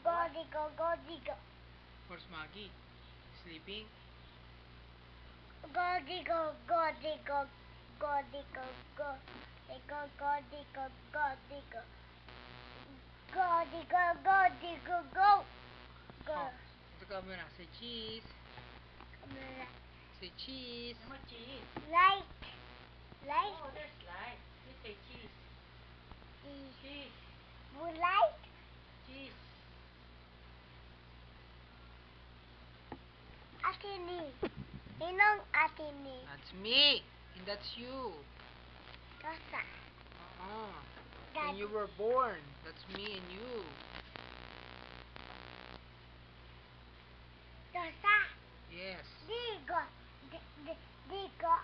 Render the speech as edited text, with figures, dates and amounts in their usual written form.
Go, Digo, go, Digo. Where's Maggie? Sleeping? Go, Digo, go, Digo. Go, Digo, go. Digo, go, Digo, go, Digo. Go, Digo, go, Digo, go. Go. Oh, sa camera. Say cheese. Camera. Say cheese. Cheese. Light. Light. Oh, there's light. You say cheese. Cheese. Cheese. Light. Cheese. Atini. Ninong Atini. That's me. And that's you. Tosa. When you were born. That's me and you. Tosa. Yes. Digo. Digo.